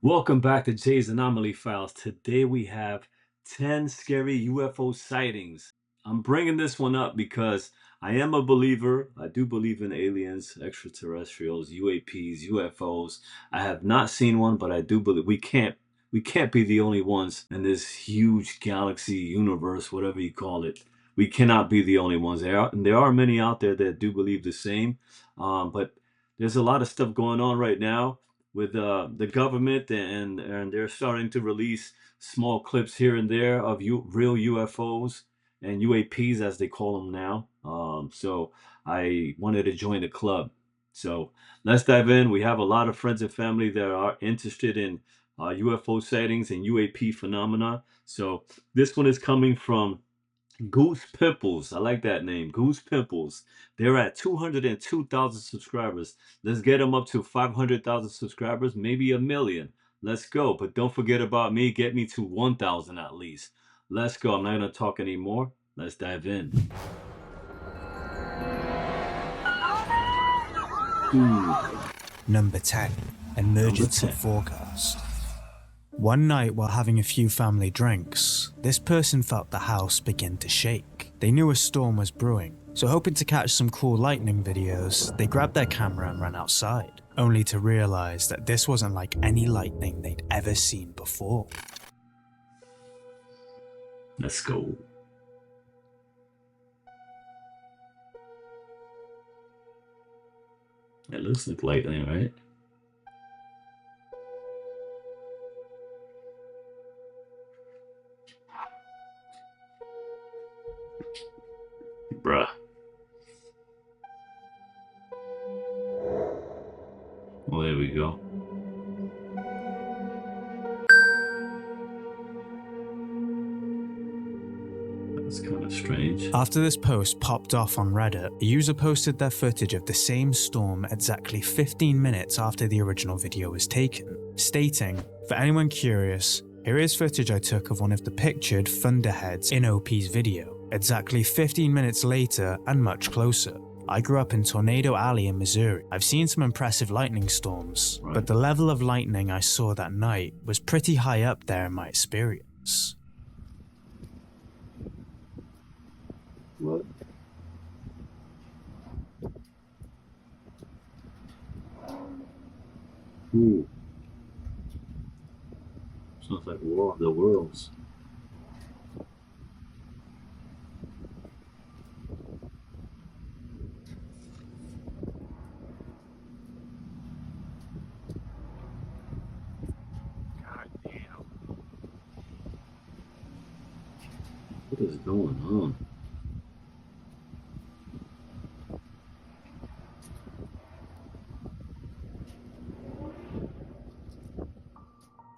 Welcome back to Jay's Anomaly Files. Today we have 10 scary UFO sightings. I'm bringing this one up because I am a believer. I do believe in aliens, extraterrestrials, UAPs, UFOs. I have not seen one, but I do believe we can't be the only ones in this huge galaxy, universe, whatever you call it. We cannot be the only ones. There are many out there that do believe the same, but there's a lot of stuff going on right now with the government, and they're starting to release small clips here and there of real UFOs and UAPs as they call them now. So I wanted to join the club. So let's dive in. We have a lot of friends and family that are interested in UFO sightings and UAP phenomena. So this one is coming from Goose Pimples. I like that name. Goose Pimples. They're at 202,000 subscribers. Let's get them up to 500,000 subscribers, maybe a million. Let's go. But don't forget about me. Get me to 1,000 at least. Let's go. I'm not going to talk anymore. Let's dive in. Number 10. Emergency forecast. One night while having a few family drinks, this person felt the house begin to shake. They knew a storm was brewing, so hoping to catch some cool lightning videos, they grabbed their camera and ran outside, only to realize that this wasn't like any lightning they'd ever seen before. Let's go. It looks like lightning, right? Bruh. Well, there we go. That's kind of strange. After this post popped off on Reddit, a user posted their footage of the same storm exactly 15 minutes after the original video was taken, stating, "For anyone curious, here is footage I took of one of the pictured thunderheads in OP's video, exactly 15 minutes later and much closer. I grew up in Tornado Alley in Missouri. I've seen some impressive lightning storms, but the level of lightning I saw that night was pretty high up there in my experience." What? Ooh. Sounds like War of the Worlds. God damn. What is going on?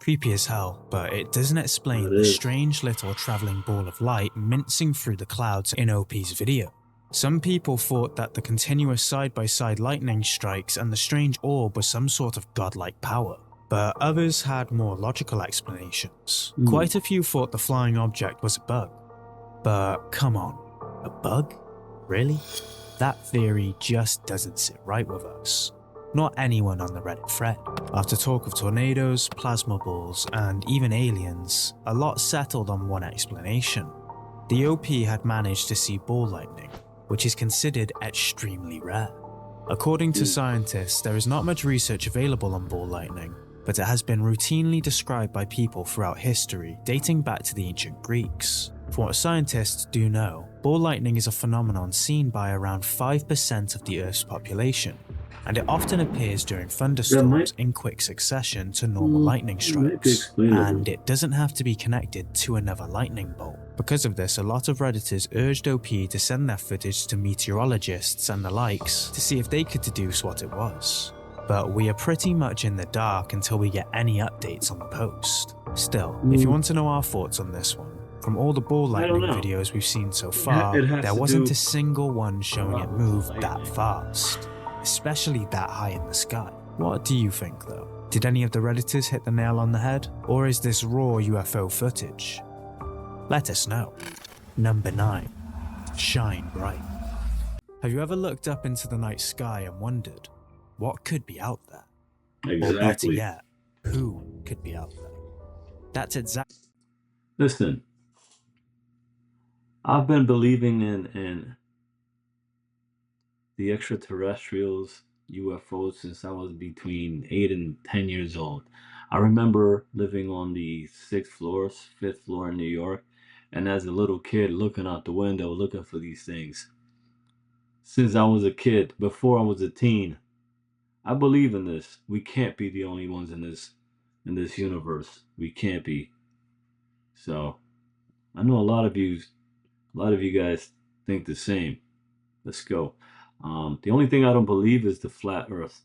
Creepy as hell, but it doesn't explain the strange little travelling ball of light mincing through the clouds in OP's video. Some people thought that the continuous side-by-side lightning strikes and the strange orb was some sort of godlike power, but others had more logical explanations. Quite a few thought the flying object was a bug. But come on, a bug? Really? That theory just doesn't sit right with us. Not anyone on the Reddit thread. After talk of tornadoes, plasma balls, and even aliens, a lot settled on one explanation. The OP had managed to see ball lightning, which is considered extremely rare. According to scientists, there is not much research available on ball lightning, but it has been routinely described by people throughout history, dating back to the ancient Greeks. From what scientists do know, ball lightning is a phenomenon seen by around 5% of the Earth's population, and it often appears during thunderstorms in quick succession to normal lightning strikes, and it doesn't have to be connected to another lightning bolt. Because of this, a lot of Redditors urged OP to send their footage to meteorologists and the likes to see if they could deduce what it was. But we are pretty much in the dark until we get any updates on the post. Still, if you want to know our thoughts on this one, from all the ball lightning videos we've seen so far, there wasn't a single one showing it move that fast, especially that high in the sky. What do you think though? Did any of the Redditors hit the nail on the head? Or is this raw UFO footage? Let us know. Number 9. Shine bright. Have you ever looked up into the night sky and wondered, what could be out there? Exactly. Or better yet, who could be out there. That's exactly. Listen, I've been believing in the extraterrestrials, UFOs, since I was between 8 and 10 years old. I remember living on the 5th floor in New York, and as a little kid looking out the window looking for these things. Since I was a kid, before I was a teen, I believe in this. We can't be the only ones in this universe. We can't be. So I know a lot of you guys think the same. Let's go. The only thing I don't believe is the flat Earth.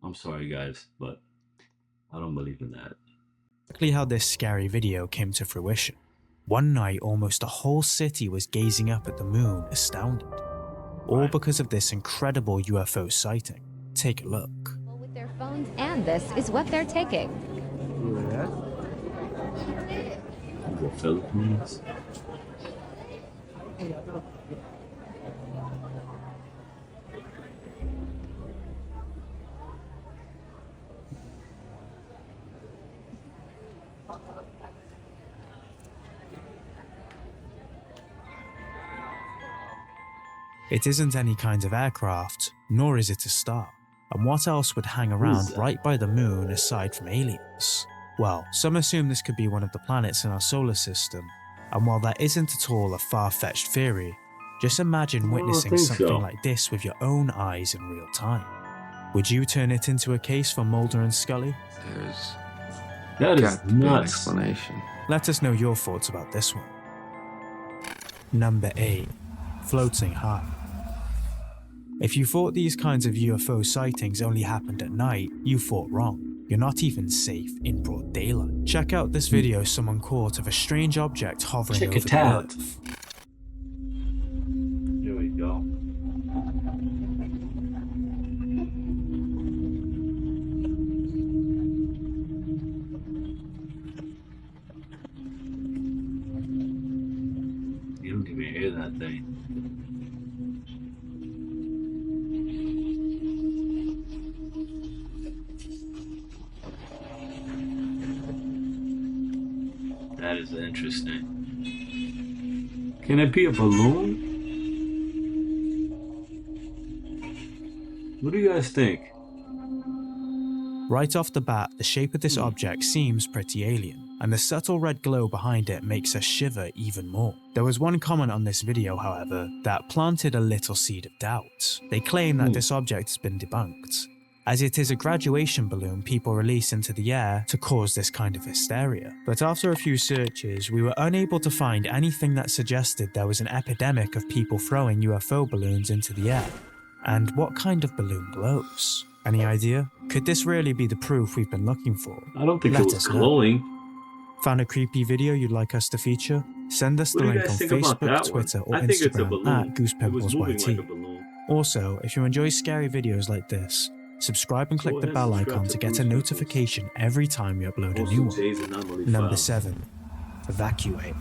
I'm sorry, guys, but I don't believe in that. Exactly how this scary video came to fruition. One night, almost a whole city was gazing up at the moon, astounded. All because of this incredible UFO sighting. Take a look. With their phones, and this is what they're taking. The Philippines. It isn't any kind of aircraft, nor is it a star. And what else would hang around right by the moon aside from aliens? Well, some assume this could be one of the planets in our solar system, and while that isn't at all a far-fetched theory, just imagine witnessing something like this with your own eyes in real time. Would you turn it into a case for Mulder and Scully? That is nuts. Explanation. Let us know your thoughts about this one. Number 8. Floating high. If you thought these kinds of UFO sightings only happened at night, you thought wrong. You're not even safe in broad daylight. Check out this video someone caught of a strange object hovering over the Earth. Here we go. You don't even hear that thing. That is interesting. Can it be a balloon? What do you guys think? Right off the bat, the shape of this object seems pretty alien, and the subtle red glow behind it makes us shiver even more. There was one comment on this video, however, that planted a little seed of doubt. They claim that this object has been debunked, as it is a graduation balloon people release into the air to cause this kind of hysteria. But after a few searches, we were unable to find anything that suggested there was an epidemic of people throwing UFO balloons into the air. And what kind of balloon glows? Any idea? Could this really be the proof we've been looking for? I don't think it was glowing. Found a creepy video you'd like us to feature? Send us the link on Facebook, Twitter, or Instagram at Goose Pimples YT. Also, if you enjoy scary videos like this, subscribe and click the bell icon to get a notification every time we upload a new one. Number 7. Evacuate.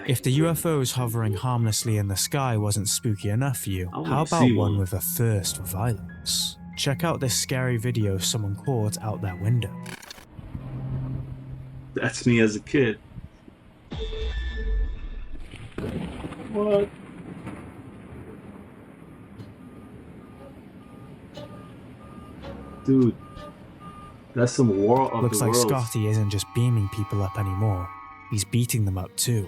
If the UFOs hovering harmlessly in the sky wasn't spooky enough for you, how about one with a thirst for violence? Check out this scary video someone caught out their window. That's me as a kid. What? Dude, that's some war of Looks the like worlds. Scotty isn't just beaming people up anymore, he's beating them up too.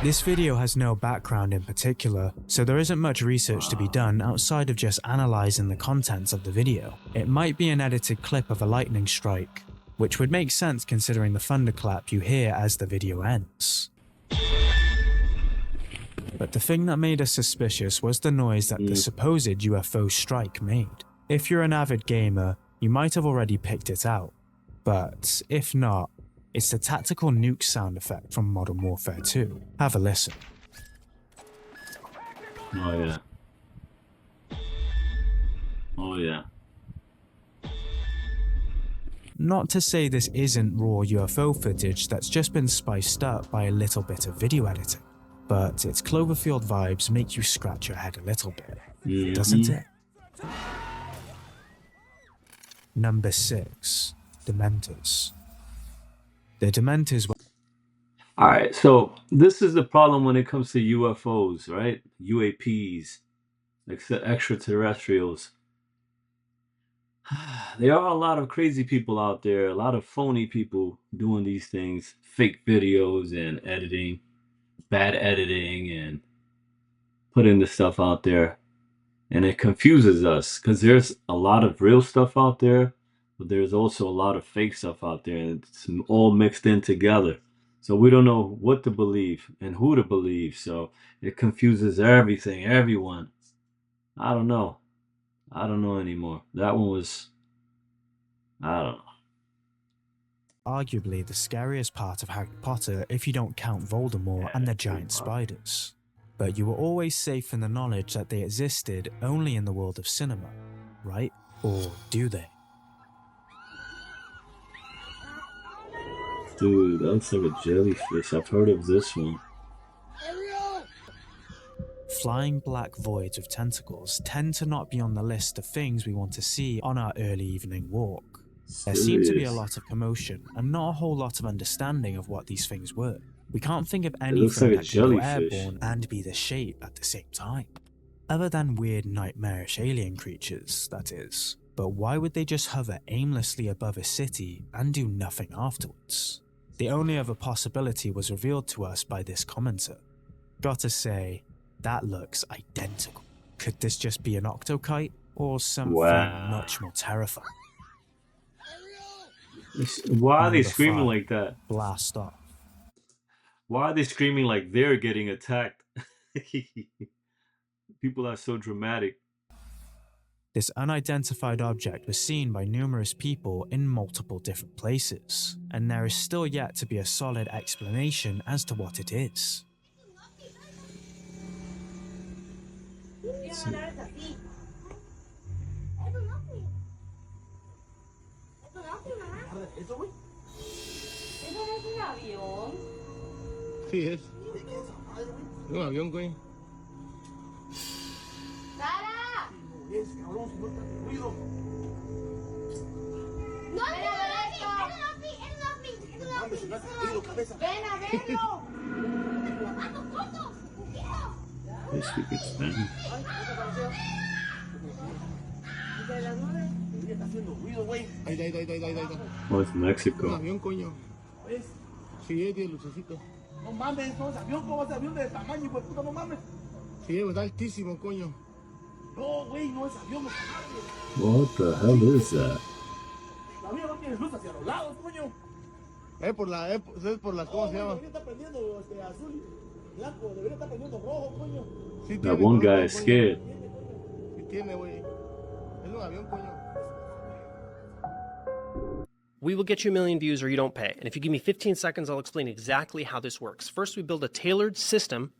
This video has no background in particular, so there isn't much research to be done outside of just analysing the contents of the video. It might be an edited clip of a lightning strike, which would make sense considering the thunderclap you hear as the video ends. But the thing that made us suspicious was the noise that the supposed UFO strike made. If you're an avid gamer, you might have already picked it out, but if not, it's the tactical nuke sound effect from Modern Warfare 2. Have a listen. Oh yeah. Oh yeah. Not to say this isn't raw UFO footage that's just been spiced up by a little bit of video editing, but its Cloverfield vibes make you scratch your head a little bit, doesn't it? Number 6. Dementors. The Dementors were All right, so this is the problem when it comes to UFOs, right? UAPs, extraterrestrials. There are a lot of crazy people out there, a lot of phony people doing these things, fake videos and editing, bad editing, and putting the stuff out there. And it confuses us because there's a lot of real stuff out there, but there's also a lot of fake stuff out there, and it's all mixed in together. So we don't know what to believe and who to believe. So it confuses everything, everyone. I don't know. I don't know anymore. That one was, I don't know. arguably the scariest part of Harry Potter if you don't count Voldemort and the giant spiders. But you were always safe in the knowledge that they existed only in the world of cinema, right? Or do they? Dude, that looks like a jellyfish. I've heard of this one. Flying black voids with tentacles tend to not be on the list of things we want to see on our early evening walk. There seemed to be a lot of commotion and not a whole lot of understanding of what these things were. We can't think of anything like a that could go jellyfish. airborne and be this shape at the same time. Other than weird nightmarish alien creatures, that is. But why would they just hover aimlessly above a city and do nothing afterwards? The only other possibility was revealed to us by this commenter. Gotta say, that looks identical. Could this just be an octokite or something much more terrifying? Why are they Number screaming 5, like that? Blast off. Why are they screaming like they're getting attacked? People are so dramatic. This unidentified object was seen by numerous people in multiple different places, and there is still yet to be a solid explanation as to what it is. Sí, es. Un avión, güey. ¡Sara! Es, cabrón, si no está ruido. ¡No, es un ovni! ¡Es un ovni! ¡Es un ovni! ¡Es un ovni! ¡Ven a verlo! ¡Tomando fotos! They speak Spanish. Está haciendo ruido, güey. Ahí, ahí, ahí, ahí, ahí, ahí. Oh, it's Un Mexico. avión, coño. ¿Ves? Sí, es de lucecito. No mames, no es avión, ¿cómo es avión de tamaño, güey? Puta, no mames. Sí, está altísimo, coño. No, güey, no es avión, no es avión. What the hell is that? La mía no tiene luz hacia los lados, coño. Es por la, ¿cómo se llama? Debería estar prendiendo azul, blanco, debería estar prendiendo rojo, coño. Sí, That one guy is scared. Sí tiene, güey. Es un avión, coño. We will get you 1 million views or you don't pay. And if you give me 15 seconds, I'll explain exactly how this works. First, we build a tailored system.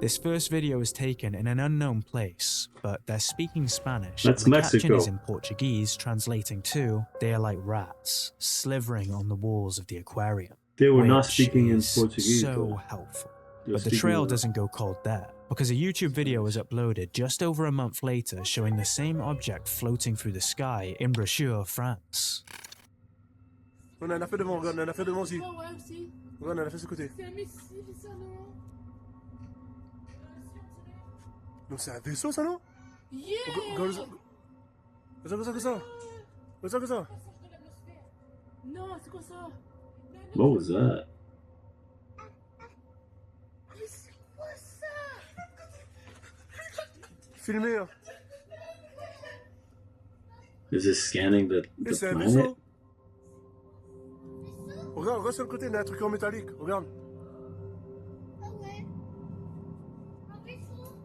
This first video is taken in an unknown place, but they're speaking Spanish. That's and the Mexico. caption is in Portuguese, translating to, they are like rats, slithering on the walls of the aquarium. They were not which speaking in is Portuguese. so though. helpful. They were But the speaking trail in- doesn't go cold there, because a YouTube video was uploaded just over a month later showing the same object floating through the sky in Brochure, France. On en a fait devant, regarde, on en a fait devant aussi. Ah ouais, aussi. Regarde, on en a fait ce côté. C'est un missile, ça, non? Donc c'est un vaisseau, ça, non? Yeah! Comme ça. Non, c'est quoi ça? What was that? Mais c'est quoi ça? Filmé, hein. Is it scanning the Et c'est un planet? vaisseau. Regarde sur le côté, il y a un truc en métallique. Regarde. Ah ouais? Un vaisseau?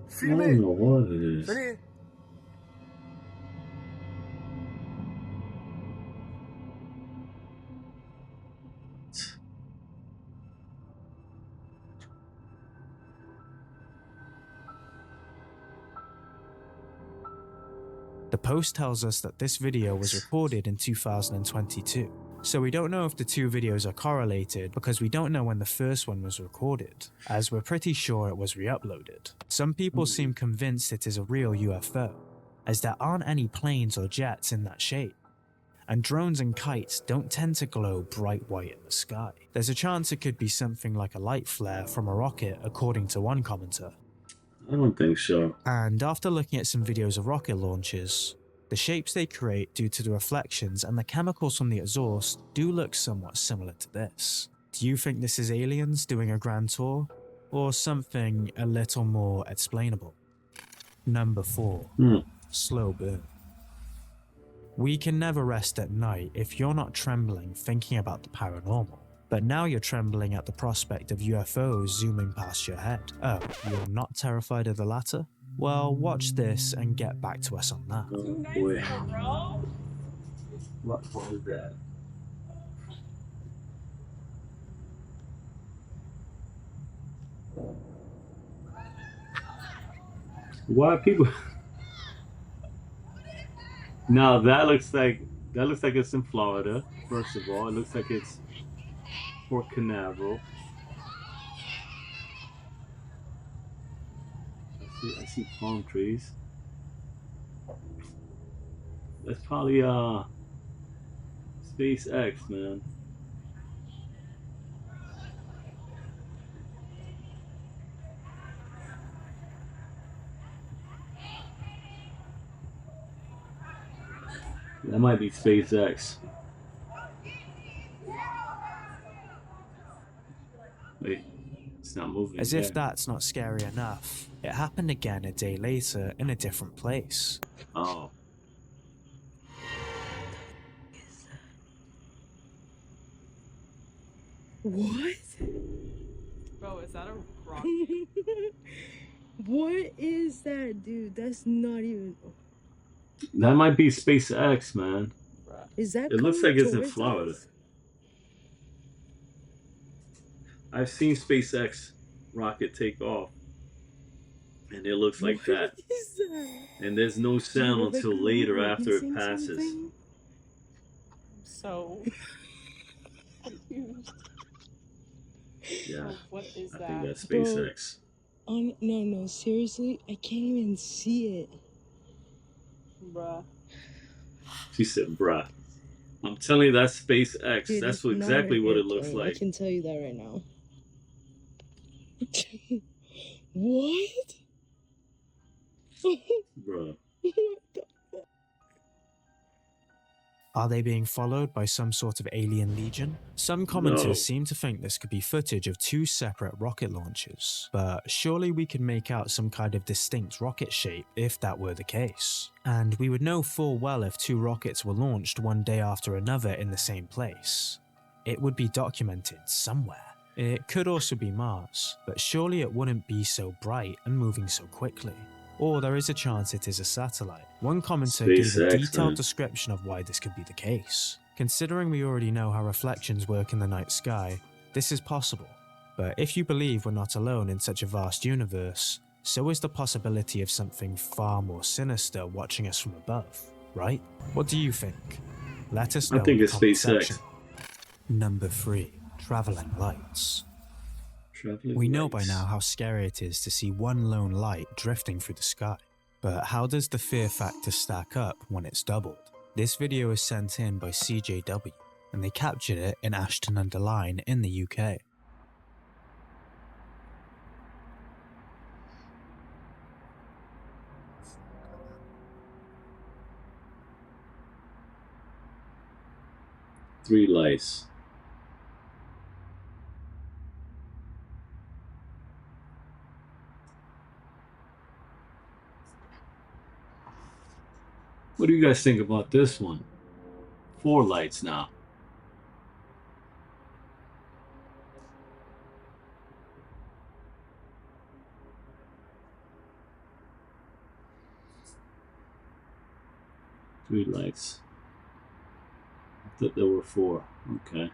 I Filmé. don't know what it is. Venez. The post tells us that this video was recorded in 2022. So we don't know if the two videos are correlated because we don't know when the first one was recorded, as we're pretty sure it was re-uploaded. Some people seem convinced it is a real UFO, as there aren't any planes or jets in that shape. and drones and kites don't tend to glow bright white in the sky. There's a chance it could be something like a light flare from a rocket, according to one commenter. I don't think so. And after looking at some videos of rocket launches, the shapes they create due to the reflections and the chemicals from the exhaust do look somewhat similar to this. Do you think this is aliens doing a grand tour, or something a little more explainable? Number 4. Slow burn. We can never rest at night if you're not trembling thinking about the paranormal. But now you're trembling at the prospect of UFOs zooming past your head. Oh, you're not terrified of the latter? Well, watch this and get back to us on that. Oh boy. What was that? Why are people? Now that looks like it's in Florida. First of all, it looks like it's Port Canaveral. I see palm trees. That's probably SpaceX, man. That might be SpaceX. Wait, it's not moving. As if that's not scary enough, it happened again a day later in a different place. Oh. What? Bro, is that a rocket? What is that, dude? That's not even... That might be SpaceX, man. Is that It looks like it's in towards Florida. us? I've seen SpaceX rocket take off, and it looks like that. What is that? And there's no sound Were they until later after it missing passes. something? So confused. Yeah, What is I that? think that's Bro. SpaceX. No, seriously, I can't even see it. Bruh. She said, bruh. I'm telling you, that's SpaceX. Dude, That's it's not exactly an what it looks airplane. like. I can tell you that right now. What? Bruh. Are they being followed by some sort of alien legion? Some commenters No. seem to think this could be footage of 2 separate rocket launches, but surely we could make out some kind of distinct rocket shape if that were the case. And we would know full well if 2 rockets were launched one day after another in the same place. It would be documented somewhere. It could also be Mars, but surely it wouldn't be so bright and moving so quickly. Or there is a chance it is a satellite. One commenter gave a SpaceX, detailed man. description of why this could be the case. Considering we already know how reflections work in the night sky, this is possible. But if you believe we're not alone in such a vast universe, so is the possibility of something far more sinister watching us from above, right? What do you think? Let us know I think in the it's comment SpaceX. section. Number 3. Traveling lights. Traveling We know by lights. now how scary it is to see one lone light drifting through the sky. But how does the fear factor stack up when it's doubled? This video is sent in by CJW, and they captured it in Ashton-under-Lyne in the UK. Three lights. What do you guys think about this one? 4 lights now. Three lights. I thought there were 4. Okay.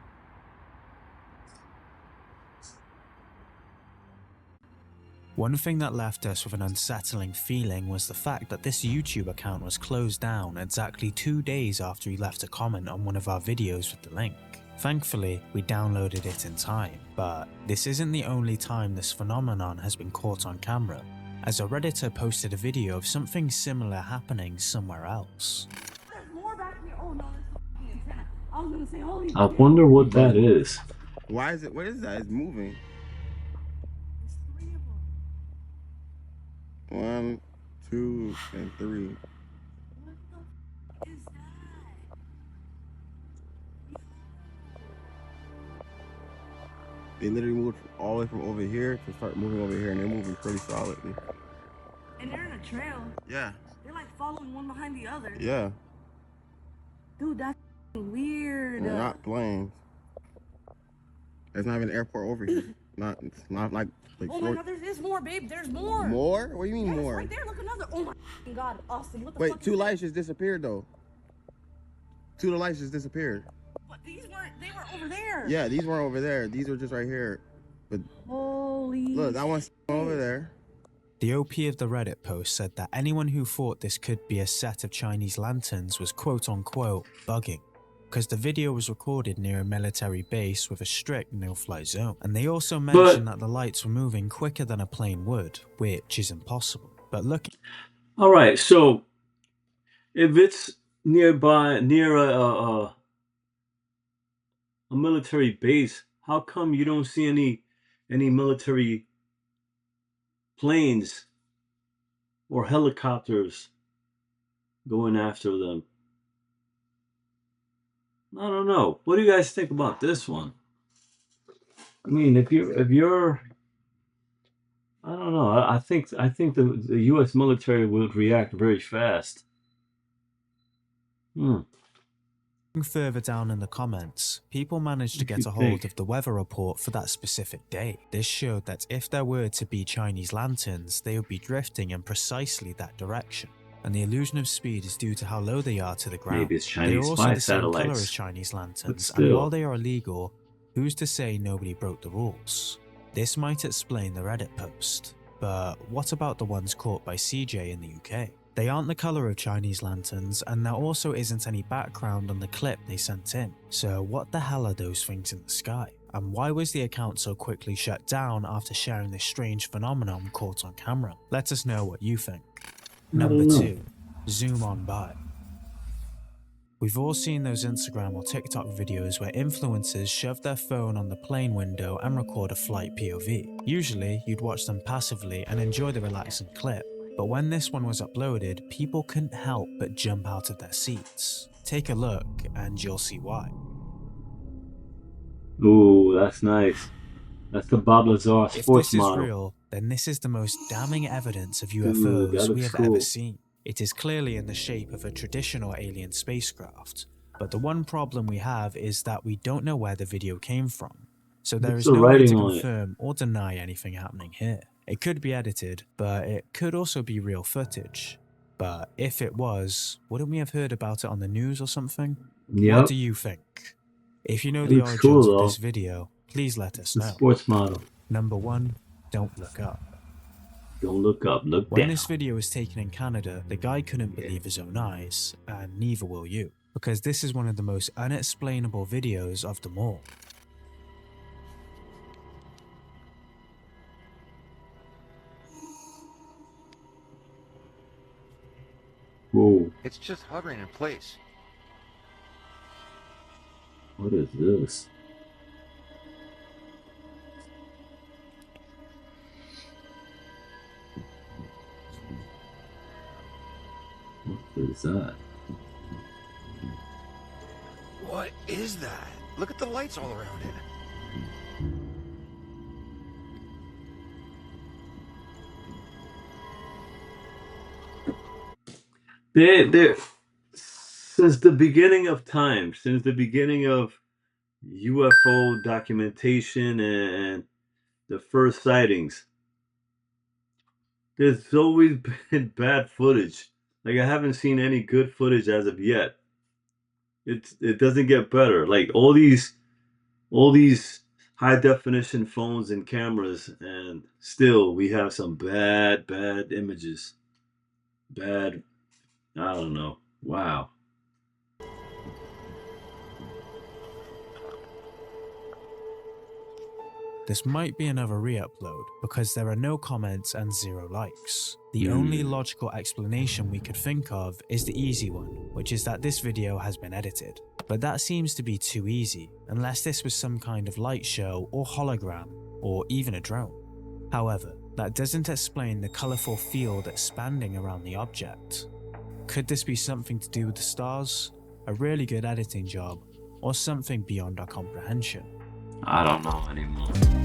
One thing that left us with an unsettling feeling was the fact that this YouTube account was closed down exactly 2 days after he left a comment on one of our videos with the link. Thankfully, we downloaded it in time, but this isn't the only time this phenomenon has been caught on camera, as a Redditor posted a video of something similar happening somewhere else. There's more back here. Oh no, there's I wonder what that is. Why is it? What is that? It's moving. One, two, and three. They literally moved all the way from over here to start moving over here, and they're moving pretty solidly. And they're in a trail. Yeah. They're like following one behind the other. Yeah. Dude, that's weird. They're not planes. There's not even an airport over here. It's not like. Oh my God, there's more, babe. There's more. More? What do you mean more? Right there. Look, another. Oh my God, Austin. What the Wait, fuck? two lights just disappeared though. Two of the lights just disappeared. But these weren't. They were over there. Yeah, these weren't over there. These were just right here. But holy. Look, that one's over there. The OP of the Reddit post said that anyone who thought this could be a set of Chinese lanterns was quote-unquote bugging, because the video was recorded near a military base with a strict no-fly zone. And they also mentioned that the lights were moving quicker than a plane would, which is impossible. But look... Alright, so if it's near a military base, how come you don't see any military planes or helicopters going after them? I don't know. What do you guys think about this one? I mean, if you're I don't know. I think the U.S. military would react very fast. Further down in the comments, people managed to get a hold of the weather report for that specific day. This showed that if there were to be Chinese lanterns, they would be drifting in precisely that direction. And the illusion of speed is due to how low they are to the ground. Maybe it's Chinese they are also spy the same color satellites. as Chinese lanterns, But and while they are illegal, who's to say nobody broke the rules? This might explain the Reddit post. But what about the ones caught by CJ in the UK? They aren't the colour of Chinese lanterns, and there also isn't any background on the clip they sent in. So what the hell are those things in the sky? And why was the account so quickly shut down after sharing this strange phenomenon caught on camera? Let us know what you think. Number 2. Zoom on by. We've all seen those Instagram or TikTok videos where influencers shove their phone on the plane window and record a flight POV. Usually, you'd watch them passively and enjoy the relaxing clip. But when this one was uploaded, people couldn't help but jump out of their seats. Take a look and you'll see why. Ooh, that's nice. That's the Bob Lazar sports model. If this is real, then this is the most damning evidence of UFOs we have ever seen. It is clearly in the shape of a traditional alien spacecraft, but the one problem we have is that we don't know where the video came from. So there is no way to confirm or deny anything happening here. It could be edited, but it could also be real footage. But if it was, wouldn't we have heard about it on the news or something? Yep. What do you think? If you know the origins of this video, please let us know. Sports model. Number 1, don't look up. Don't look up, look down. When this video was taken in Canada, the guy couldn't believe his own eyes, and neither will you, because this is one of the most unexplainable videos of them all. Whoa. It's just hovering in place. What is this? What is that? What is that? Look at the lights all around it. There, since the beginning of time, since the beginning of UFO documentation and the first sightings, there's always been bad footage. Like, I haven't seen any good footage as of yet. It doesn't get better. Like, all these high definition phones and cameras, and still we have some bad images. Bad, I don't know. Wow. this might be another re-upload because there are no comments and 0 likes. The only logical explanation we could think of is the easy one, which is that this video has been edited. But that seems to be too easy, unless this was some kind of light show or hologram, or even a drone. However, that doesn't explain the colourful field expanding around the object. Could this be something to do with the stars, a really good editing job, or something beyond our comprehension? I don't know anymore.